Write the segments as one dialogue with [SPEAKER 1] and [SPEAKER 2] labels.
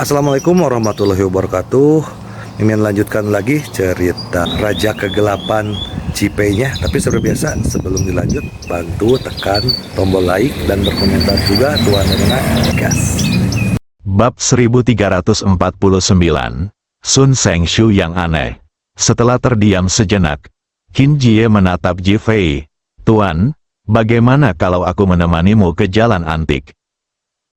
[SPEAKER 1] Assalamualaikum warahmatullahi wabarakatuh. Mimin lanjutkan lagi cerita Raja Kegelapan Cipenya. Tapi seperti biasa, sebelum dilanjut, bantu tekan tombol like dan berkomentar juga Tuan dengan gas.
[SPEAKER 2] Bab 1349, Sun Sengshu yang aneh. Setelah terdiam sejenak, Qin Jie menatap Ji Fei. "Tuan, bagaimana kalau aku menemanimu ke jalan antik?"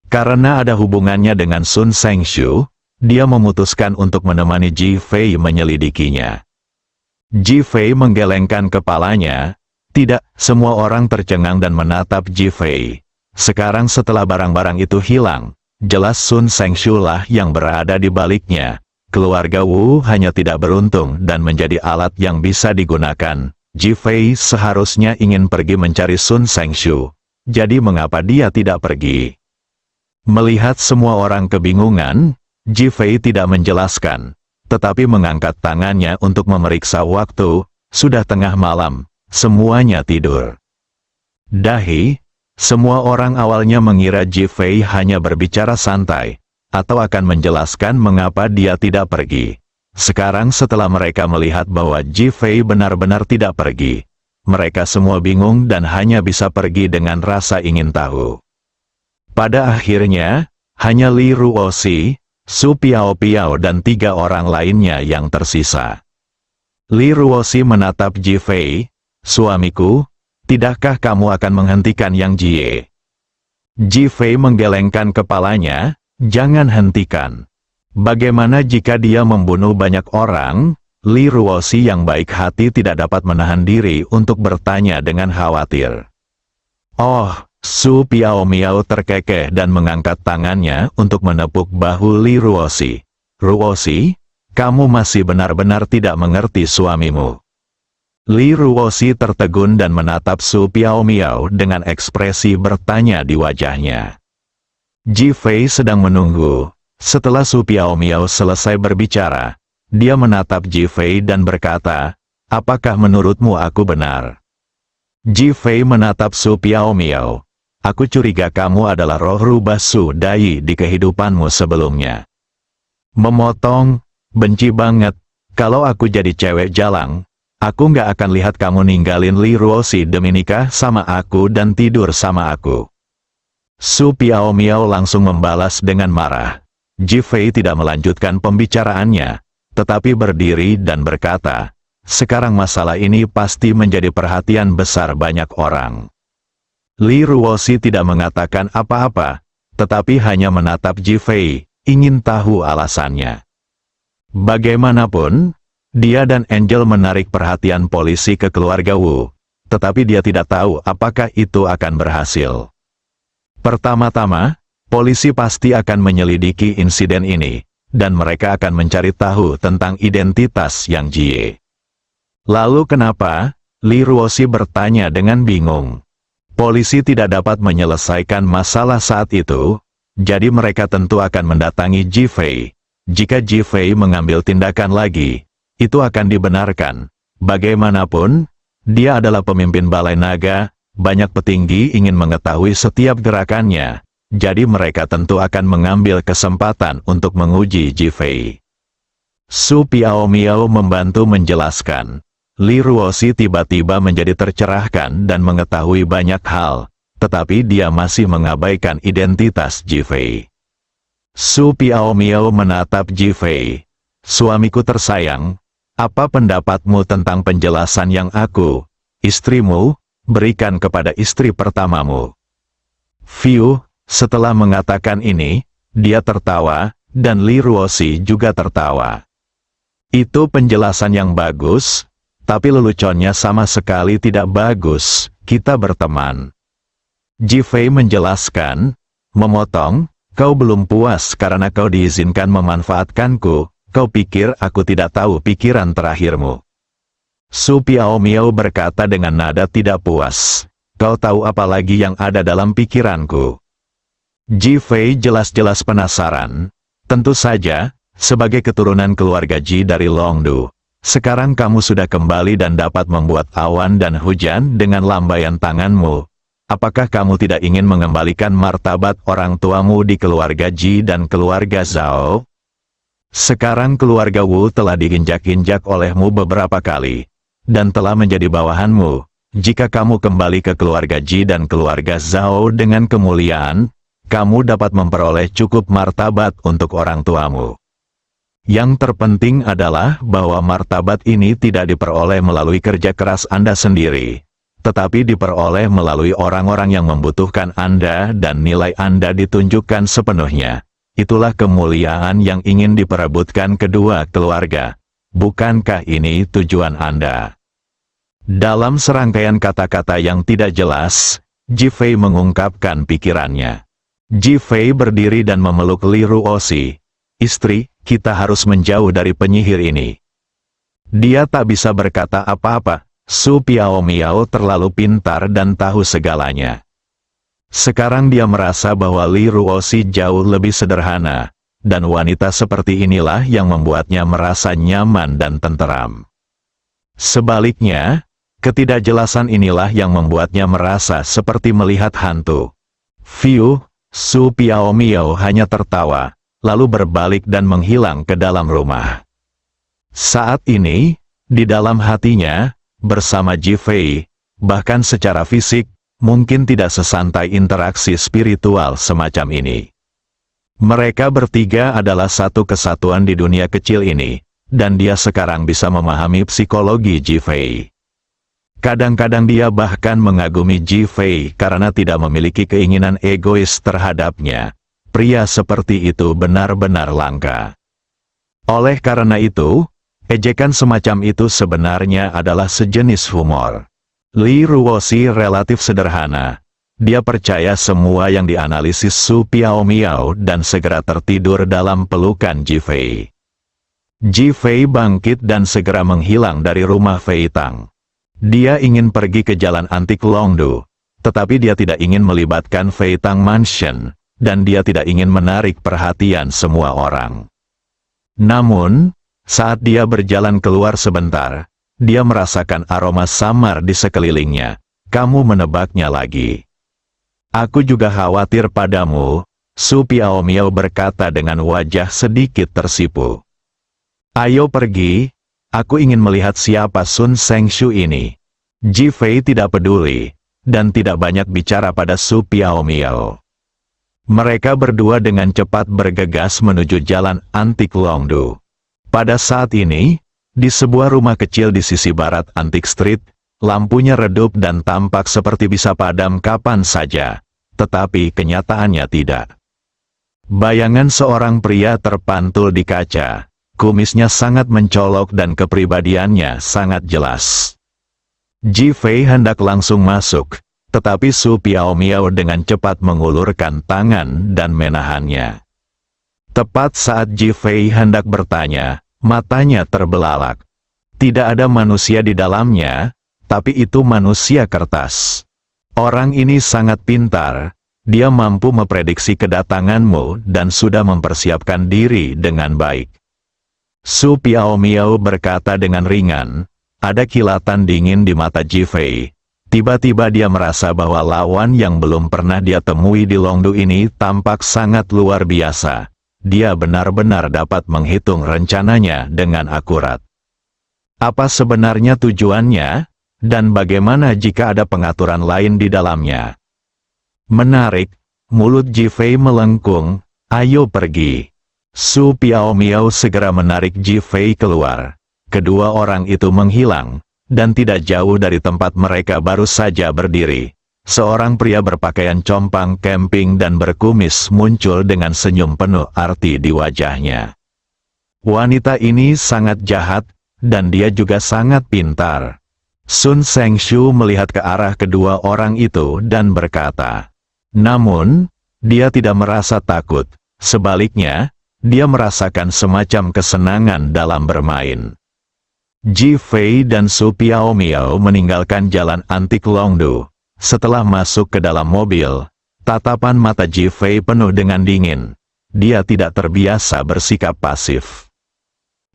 [SPEAKER 2] Karena ada hubungannya dengan Sun Sengshu, dia memutuskan untuk menemani Ji Fei menyelidikinya. Ji Fei menggelengkan kepalanya. Tidak, semua orang tercengang dan menatap Ji Fei. Sekarang setelah barang-barang itu hilang, jelas Sun Sengshu lah yang berada di baliknya. Keluarga Wu hanya tidak beruntung dan menjadi alat yang bisa digunakan. Ji Fei seharusnya ingin pergi mencari Sun Sengshu. Jadi mengapa dia tidak pergi? Melihat semua orang kebingungan, Ji Fei tidak menjelaskan, tetapi mengangkat tangannya untuk memeriksa waktu. Sudah tengah malam, semuanya tidur. Dahi, semua orang awalnya mengira Ji Fei hanya berbicara santai, atau akan menjelaskan mengapa dia tidak pergi. Sekarang setelah mereka melihat bahwa Ji Fei benar-benar tidak pergi, mereka semua bingung dan hanya bisa pergi dengan rasa ingin tahu. Pada akhirnya, hanya Li Ruoxi, Su Piao-Piao dan 3 orang lainnya yang tersisa. Li Ruoxi menatap Ji Fei. "Suamiku, tidakkah kamu akan menghentikan Yang Jie?" Ji Fei menggelengkan kepalanya. "Jangan hentikan. Bagaimana jika dia membunuh banyak orang?" Li Ruoxi yang baik hati tidak dapat menahan diri untuk bertanya dengan khawatir. "Oh," Su Piao-Miao terkekeh dan mengangkat tangannya untuk menepuk bahu Li Ruoxi. "Ruoxi, kamu masih benar-benar tidak mengerti suamimu." Li Ruoxi tertegun dan menatap Su Piao-Miao dengan ekspresi bertanya di wajahnya. Ji Fei sedang menunggu. Setelah Su Piao-Miao selesai berbicara, dia menatap Ji Fei dan berkata, "Apakah menurutmu aku benar?" Ji Fei menatap Su Piao-Miao. "Aku curiga kamu adalah roh rubah Su Dai di kehidupanmu sebelumnya." "Memotong, benci banget. Kalau aku jadi cewek jalang, aku nggak akan lihat kamu ninggalin Li Ruoxi demi nikah sama aku dan tidur sama aku." Su Piao-Miao langsung membalas dengan marah. Ji Fei tidak melanjutkan pembicaraannya, tetapi berdiri dan berkata, "Sekarang masalah ini pasti menjadi perhatian besar banyak orang." Li Ruoxi tidak mengatakan apa-apa, tetapi hanya menatap Ji Fei, ingin tahu alasannya. Bagaimanapun, dia dan Angel menarik perhatian polisi ke keluarga Wu, tetapi dia tidak tahu apakah itu akan berhasil. Pertama-tama, polisi pasti akan menyelidiki insiden ini, dan mereka akan mencari tahu tentang identitas Yang Jie. Lalu kenapa? Li Ruoxi bertanya dengan bingung. Polisi tidak dapat menyelesaikan masalah saat itu, jadi mereka tentu akan mendatangi Ji Fei. Jika Ji Fei mengambil tindakan lagi, itu akan dibenarkan. Bagaimanapun, dia adalah pemimpin Balai Naga, banyak petinggi ingin mengetahui setiap gerakannya, jadi mereka tentu akan mengambil kesempatan untuk menguji Ji Fei. Su Piao-Miao membantu menjelaskan. Li Ruoxi tiba-tiba menjadi tercerahkan dan mengetahui banyak hal, tetapi dia masih mengabaikan identitas Ji Fei. Su Piao-Miao menatap Ji Fei. "Suamiku tersayang, apa pendapatmu tentang penjelasan yang aku, istrimu, berikan kepada istri pertamamu?" Fiu, setelah mengatakan ini, dia tertawa, dan Li Ruoxi juga tertawa. "Itu penjelasan yang bagus, tapi leluconnya sama sekali tidak bagus, kita berteman." Ji Fei menjelaskan, "Memotong, kau belum puas karena kau diizinkan memanfaatkanku, kau pikir aku tidak tahu pikiran terakhirmu." Su Piao-Miao berkata dengan nada tidak puas, "Kau tahu apa lagi yang ada dalam pikiranku?" Ji Fei jelas-jelas penasaran. "Tentu saja, sebagai keturunan keluarga Ji dari Longdu, sekarang kamu sudah kembali dan dapat membuat awan dan hujan dengan lambaian tanganmu. apakah kamu tidak ingin mengembalikan martabat orang tuamu di keluarga Ji dan keluarga Zhao? Sekarang keluarga Wu telah diinjak-injak olehmu beberapa kali, dan telah menjadi bawahanmu. Jika kamu kembali ke keluarga Ji dan keluarga Zhao dengan kemuliaan, kamu dapat memperoleh cukup martabat untuk orang tuamu. Yang terpenting adalah bahwa martabat ini tidak diperoleh melalui kerja keras Anda sendiri, tetapi diperoleh melalui orang-orang yang membutuhkan Anda dan nilai Anda ditunjukkan sepenuhnya. Itulah kemuliaan yang ingin diperebutkan kedua keluarga. Bukankah ini tujuan Anda? Dalam serangkaian kata-kata yang tidak jelas, Ji Fei mengungkapkan pikirannya. Ji Fei berdiri dan memeluk Li Ruoxi. Istri, kita harus menjauh dari penyihir ini. Dia tak bisa berkata apa-apa. Su Piaomiao terlalu pintar dan tahu segalanya. Sekarang dia merasa bahwa Li Ruoxi jauh lebih sederhana, dan wanita seperti inilah yang membuatnya merasa nyaman dan tenteram. Sebaliknya, ketidakjelasan inilah yang membuatnya merasa seperti melihat hantu. Fiu, Su Piaomiao hanya tertawa, lalu berbalik dan menghilang ke dalam rumah. Saat ini, di dalam hatinya, bersama Ji Fei, bahkan secara fisik, mungkin tidak sesantai interaksi spiritual semacam ini. Mereka bertiga adalah satu kesatuan di dunia kecil ini, dan dia sekarang bisa memahami psikologi Ji Fei. Kadang-kadang dia bahkan mengagumi Ji Fei karena tidak memiliki keinginan egois terhadapnya. Pria seperti itu benar-benar langka. Oleh karena itu, ejekan semacam itu sebenarnya adalah sejenis humor. Li Ruoxi relatif sederhana. Dia percaya semua yang dianalisis Su Piaomiao dan segera tertidur dalam pelukan Ji Fei. Ji Fei bangkit dan segera menghilang dari rumah Fei Tang. Dia ingin pergi ke jalan antik Longdu, tetapi dia tidak ingin melibatkan Fei Tang Mansion, dan dia tidak ingin menarik perhatian semua orang. Namun, saat dia berjalan keluar sebentar, dia merasakan aroma samar di sekelilingnya. Kamu menebaknya lagi. Aku juga khawatir padamu, Su Piaomiao berkata dengan wajah sedikit tersipu. Ayo pergi, aku ingin melihat siapa Sun Sengshu ini. Ji Fei tidak peduli, dan tidak banyak bicara pada Su Piaomiao. Mereka berdua dengan cepat bergegas menuju jalan antik Longdu. Pada saat ini, di sebuah rumah kecil di sisi barat Antik Street, lampunya redup dan tampak seperti bisa padam kapan saja, tetapi kenyataannya tidak. Bayangan seorang pria terpantul di kaca, kumisnya sangat mencolok dan kepribadiannya sangat jelas. Ji Fei hendak langsung masuk, tetapi Su Piaomiao dengan cepat mengulurkan tangan dan menahannya. Tepat saat Ji Fei hendak bertanya, matanya terbelalak. Tidak ada manusia di dalamnya, tapi itu manusia kertas. Orang ini sangat pintar, dia mampu memprediksi kedatanganmu dan sudah mempersiapkan diri dengan baik. Su Piaomiao berkata dengan ringan, ada kilatan dingin di mata Ji Fei. Tiba-tiba dia merasa bahwa lawan yang belum pernah dia temui di Longdu ini tampak sangat luar biasa. Dia benar-benar dapat menghitung rencananya dengan akurat. Apa sebenarnya tujuannya, dan bagaimana jika ada pengaturan lain di dalamnya? Menarik, mulut Ji Fei melengkung, ayo pergi. Su Piaomiao segera menarik Ji Fei keluar. Kedua orang itu menghilang, dan tidak jauh dari tempat mereka baru saja berdiri. Seorang pria berpakaian compang camping dan berkumis muncul dengan senyum penuh arti di wajahnya. Wanita ini sangat jahat, dan dia juga sangat pintar. Sun Sengshu melihat ke arah kedua orang itu dan berkata. Namun, dia tidak merasa takut. Sebaliknya, dia merasakan semacam kesenangan dalam bermain. Ji Fei dan Su Piaomiao meninggalkan jalan antik Longdu. Setelah masuk ke dalam mobil, tatapan mata Ji Fei penuh dengan dingin. Dia tidak terbiasa bersikap pasif.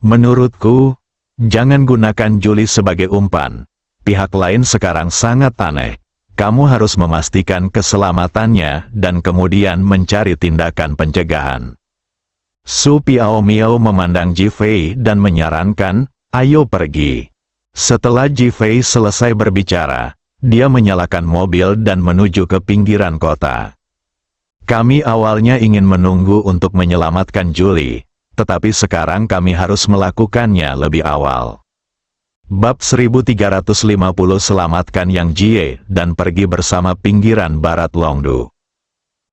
[SPEAKER 2] Menurutku, jangan gunakan Juli sebagai umpan. Pihak lain sekarang sangat aneh. Kamu harus memastikan keselamatannya dan kemudian mencari tindakan pencegahan. Su Piaomiao memandang Ji Fei dan menyarankan, ayo pergi. Setelah Ji Fei selesai berbicara, dia menyalakan mobil dan menuju ke pinggiran kota. Kami awalnya ingin menunggu untuk menyelamatkan Julie, tetapi sekarang kami harus melakukannya lebih awal. Bab 1350 Selamatkan Yang Jie dan pergi bersama pinggiran barat Longdu.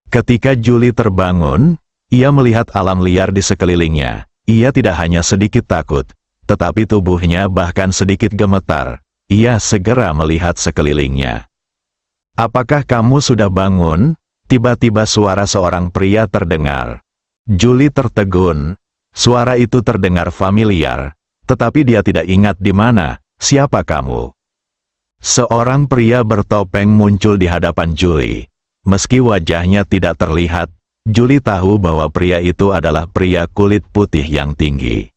[SPEAKER 2] Ketika Julie terbangun, ia melihat alam liar di sekelilingnya. Ia tidak hanya sedikit takut, tetapi tubuhnya bahkan sedikit gemetar. Ia segera melihat sekelilingnya. Apakah kamu sudah bangun? Tiba-tiba suara seorang pria terdengar. Julie tertegun. Suara itu terdengar familiar, tetapi dia tidak ingat di mana. Siapa kamu? Seorang pria bertopeng muncul di hadapan Julie. Meski wajahnya tidak terlihat, Julie tahu bahwa pria itu adalah pria kulit putih yang tinggi.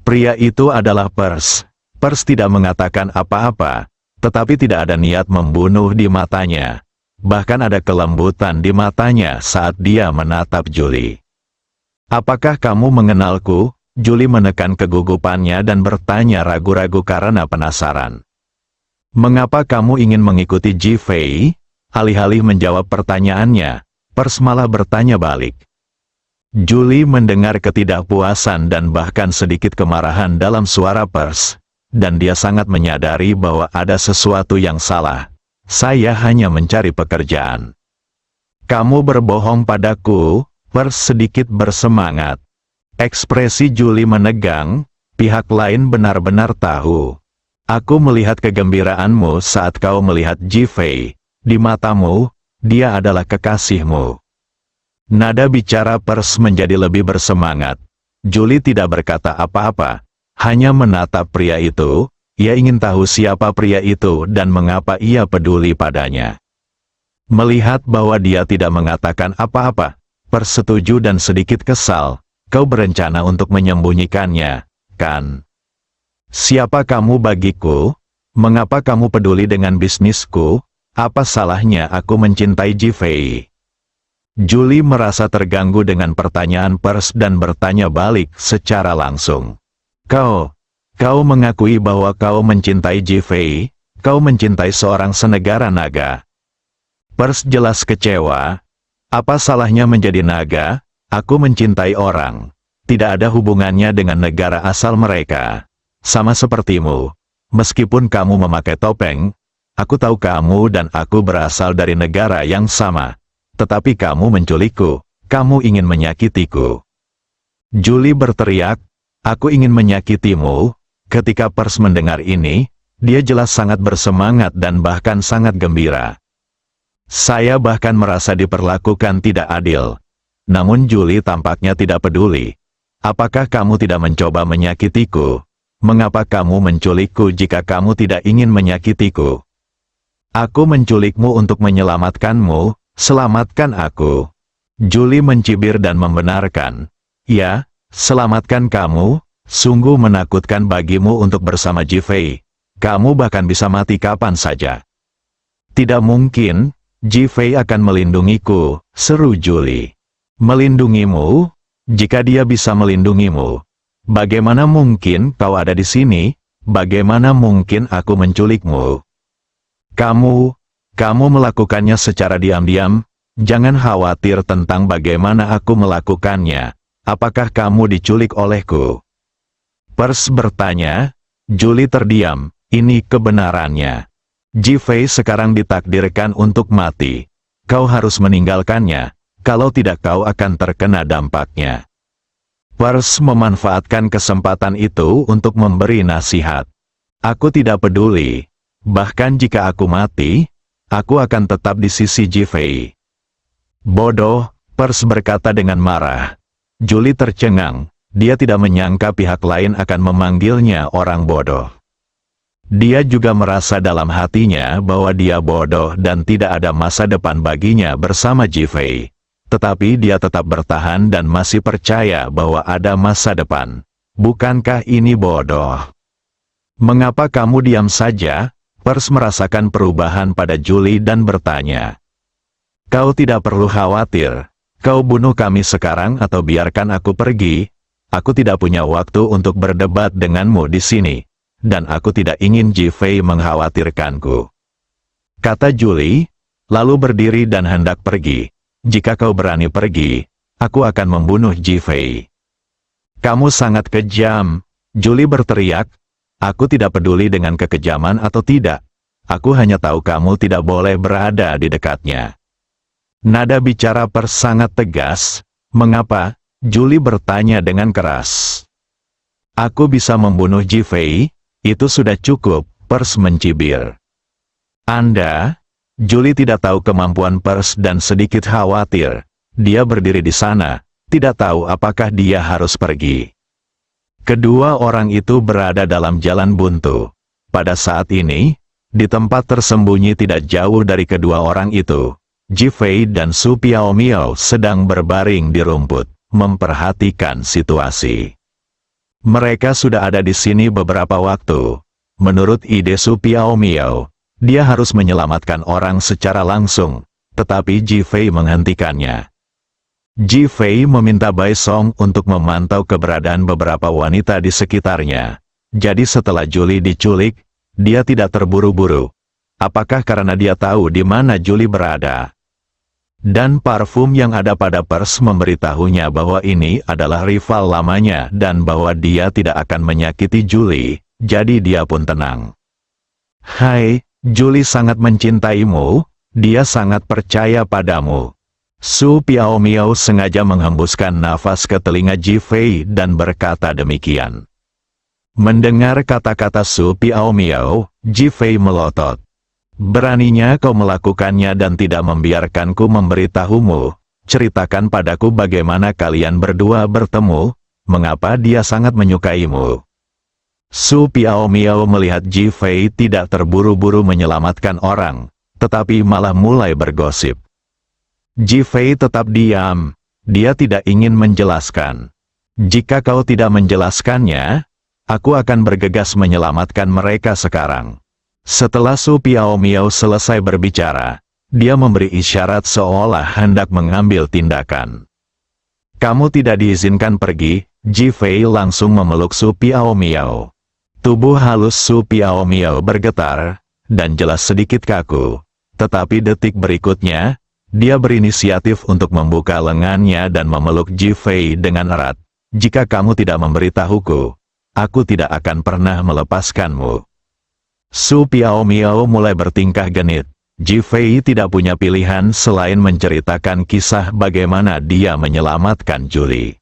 [SPEAKER 2] Pria itu adalah Pers. Pers tidak mengatakan apa-apa, tetapi tidak ada niat membunuh di matanya. Bahkan ada kelembutan di matanya saat dia menatap Julie. Apakah kamu mengenalku? Julie menekan kegugupannya dan bertanya ragu-ragu karena penasaran. Mengapa kamu ingin mengikuti Ji Fei? Alih-alih menjawab pertanyaannya, Pers malah bertanya balik. Julie mendengar ketidakpuasan dan bahkan sedikit kemarahan dalam suara Pers, dan dia sangat menyadari bahwa ada sesuatu yang salah. Saya hanya mencari pekerjaan. Kamu berbohong padaku, Pers sedikit bersemangat. Ekspresi Julie menegang, pihak lain benar-benar tahu. Aku melihat kegembiraanmu saat kau melihat Ji Fei. Di matamu, dia adalah kekasihmu. Nada bicara Pers menjadi lebih bersemangat. Julie tidak berkata apa-apa, hanya menatap pria itu. Ia ingin tahu siapa pria itu dan mengapa ia peduli padanya. Melihat bahwa dia tidak mengatakan apa-apa, Pers setuju dan sedikit kesal. Kau berencana untuk menyembunyikannya, kan? Siapa kamu bagiku? Mengapa kamu peduli dengan bisnisku? Apa salahnya aku mencintai Ji Fei? Julie merasa terganggu dengan pertanyaan Pers dan bertanya balik secara langsung. Kau mengakui bahwa kau mencintai Ji Fei? Kau mencintai seorang senegara naga? Pers jelas kecewa. Apa salahnya menjadi naga? Aku mencintai orang. Tidak ada hubungannya dengan negara asal mereka. Sama sepertimu. Meskipun kamu memakai topeng, aku tahu kamu dan aku berasal dari negara yang sama. Tetapi kamu menculikku. Kamu ingin menyakitiku. Julie berteriak, aku ingin menyakitimu. Ketika Pers mendengar ini, dia jelas sangat bersemangat dan bahkan sangat gembira. Saya bahkan merasa diperlakukan tidak adil. Namun Julie tampaknya tidak peduli. Apakah kamu tidak mencoba menyakitiku? Mengapa kamu menculikku jika kamu tidak ingin menyakitiku? Aku menculikmu untuk menyelamatkanmu, selamatkan aku. Julie mencibir dan membenarkan. Ya, selamatkan kamu. Sungguh menakutkan bagimu untuk bersama Ji Fei. Kamu bahkan bisa mati kapan saja. Tidak mungkin, Ji Fei akan melindungiku, seru Julie. Melindungimu? Jika dia bisa melindungimu, bagaimana mungkin kau ada di sini? Bagaimana mungkin aku menculikmu? Kamu melakukannya secara diam-diam. Jangan khawatir tentang bagaimana aku melakukannya. Apakah kamu diculik olehku? Pers bertanya. Julie terdiam. Ini kebenarannya. Ji Fei sekarang ditakdirkan untuk mati. Kau harus meninggalkannya. Kalau tidak kau akan terkena dampaknya. Pers memanfaatkan kesempatan itu untuk memberi nasihat. Aku tidak peduli. Bahkan jika aku mati, aku akan tetap di sisi Ji Fei. Bodoh, Pers berkata dengan marah. Julie tercengang. Dia tidak menyangka pihak lain akan memanggilnya orang bodoh. Dia juga merasa dalam hatinya bahwa dia bodoh dan tidak ada masa depan baginya bersama Ji Fei. Tetapi dia tetap bertahan dan masih percaya bahwa ada masa depan. Bukankah ini bodoh? Mengapa kamu diam saja? Pers merasakan perubahan pada Julie dan bertanya, "Kau tidak perlu khawatir. Kau bunuh kami sekarang atau biarkan aku pergi. Aku tidak punya waktu untuk berdebat denganmu di sini. Dan aku tidak ingin Ji Fei mengkhawatirkanku," kata Julie, lalu berdiri dan hendak pergi. "Jika kau berani pergi, aku akan membunuh Ji Fei." "Kamu sangat kejam," Julie berteriak. "Aku tidak peduli dengan kekejaman atau tidak. Aku hanya tahu kamu tidak boleh berada di dekatnya." Nada bicara Pers sangat tegas. "Mengapa?" Julie bertanya dengan keras. "Aku bisa membunuh Ji Fei, itu sudah cukup," Pers mencibir. "Anda?" Julie tidak tahu kemampuan Pers dan sedikit khawatir. Dia berdiri di sana, tidak tahu apakah dia harus pergi. Kedua orang itu berada dalam jalan buntu. Pada saat ini, di tempat tersembunyi tidak jauh dari kedua orang itu, Ji Fei dan Su Piaomiao sedang berbaring di rumput, memperhatikan situasi. Mereka sudah ada di sini beberapa waktu. Menurut ide Su Piaomiao, dia harus menyelamatkan orang secara langsung, tetapi Ji Fei menghentikannya. Ji Fei meminta Bai Song untuk memantau keberadaan beberapa wanita di sekitarnya. Jadi setelah Julie diculik, dia tidak terburu-buru. Apakah karena dia tahu di mana Julie berada? Dan parfum yang ada pada Pers memberitahunya bahwa ini adalah rival lamanya dan bahwa dia tidak akan menyakiti Julie, jadi dia pun tenang. "Hai, Julie sangat mencintaimu, dia sangat percaya padamu." Su Piaomiao sengaja menghembuskan nafas ke telinga Ji Fei dan berkata demikian. Mendengar kata-kata Su Piaomiao, Ji Fei melotot. "Beraninya kau melakukannya dan tidak membiarkanku memberitahumu. Ceritakan padaku bagaimana kalian berdua bertemu, mengapa dia sangat menyukaimu." Su Piaomiao melihat Ji Fei tidak terburu-buru menyelamatkan orang, tetapi malah mulai bergosip. Ji Fei tetap diam, dia tidak ingin menjelaskan. "Jika kau tidak menjelaskannya, aku akan bergegas menyelamatkan mereka sekarang." Setelah Su Piaomiao selesai berbicara, dia memberi isyarat seolah hendak mengambil tindakan. "Kamu tidak diizinkan pergi." Ji Fei langsung memeluk Su Piaomiao. Tubuh halus Su Piaomiao bergetar, dan jelas sedikit kaku. Tetapi detik berikutnya, dia berinisiatif untuk membuka lengannya dan memeluk Ji Fei dengan erat. "Jika kamu tidak memberitahuku, aku tidak akan pernah melepaskanmu." Su Piaomiao mulai bertingkah genit. Ji Fei tidak punya pilihan selain menceritakan kisah bagaimana dia menyelamatkan Julie.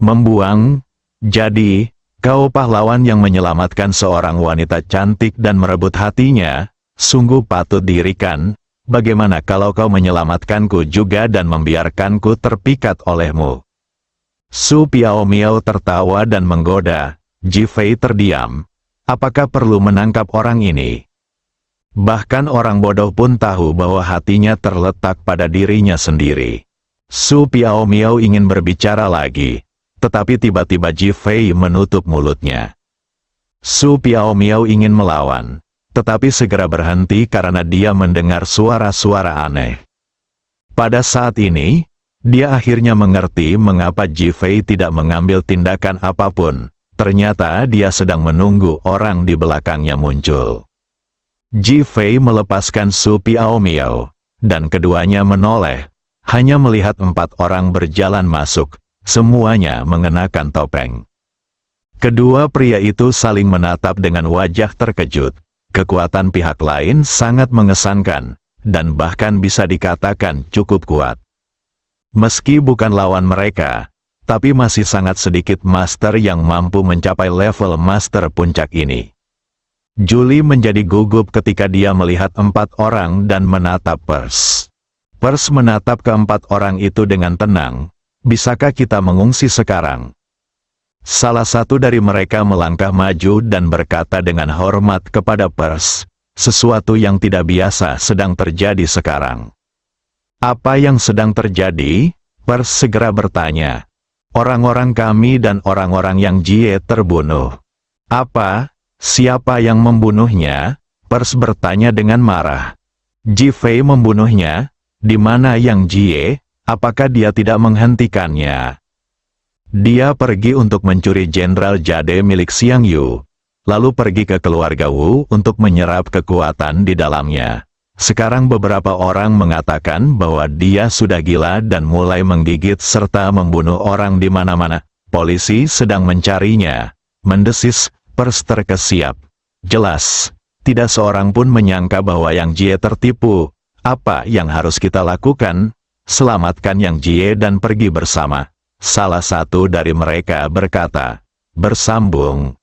[SPEAKER 2] "Membuang? Jadi, kau pahlawan yang menyelamatkan seorang wanita cantik dan merebut hatinya? Sungguh patut diirikan. Bagaimana kalau kau menyelamatkanku juga dan membiarkanku terpikat olehmu?" Su Piaomiao tertawa dan menggoda. Ji Fei terdiam. Apakah perlu menangkap orang ini? Bahkan orang bodoh pun tahu bahwa hatinya terletak pada dirinya sendiri. Su Piaomiao ingin berbicara lagi, tetapi tiba-tiba Ji Fei menutup mulutnya. Su Piaomiao ingin melawan, tetapi segera berhenti karena dia mendengar suara-suara aneh. Pada saat ini, dia akhirnya mengerti mengapa Ji Fei tidak mengambil tindakan apapun. Ternyata dia sedang menunggu orang di belakangnya muncul. Ji Fei melepaskan Su Piaomiao, dan keduanya menoleh, hanya melihat 4 orang berjalan masuk, semuanya mengenakan topeng. Kedua pria itu saling menatap dengan wajah terkejut. Kekuatan pihak lain sangat mengesankan, dan bahkan bisa dikatakan cukup kuat. Meski bukan lawan mereka, tapi masih sangat sedikit master yang mampu mencapai level master puncak ini. Julie menjadi gugup ketika dia melihat 4 orang dan menatap Pers. Pers menatap ke-4 orang itu dengan tenang. "Bisakah kita mengungsi sekarang?" Salah satu dari mereka melangkah maju dan berkata dengan hormat kepada Pers, "Sesuatu yang tidak biasa sedang terjadi sekarang." "Apa yang sedang terjadi?" Pers segera bertanya. "Orang-orang kami dan orang-orang yang Jie terbunuh." "Apa? Siapa yang membunuhnya?" Pers bertanya dengan marah. Ji Fei membunuhnya? Di mana Yang Jie? Apakah dia tidak menghentikannya? Dia pergi untuk mencuri Jenderal Jade milik Xiang Yu, lalu pergi ke keluarga Wu untuk menyerap kekuatan di dalamnya. Sekarang beberapa orang mengatakan bahwa dia sudah gila dan mulai menggigit serta membunuh orang di mana-mana. Polisi sedang mencarinya, mendesis. Pers terkesiap. Jelas, tidak seorang pun menyangka bahwa Yang Jie tertipu. Apa yang harus kita lakukan? Selamatkan Yang Jie dan pergi bersama. Salah satu dari mereka berkata. Bersambung.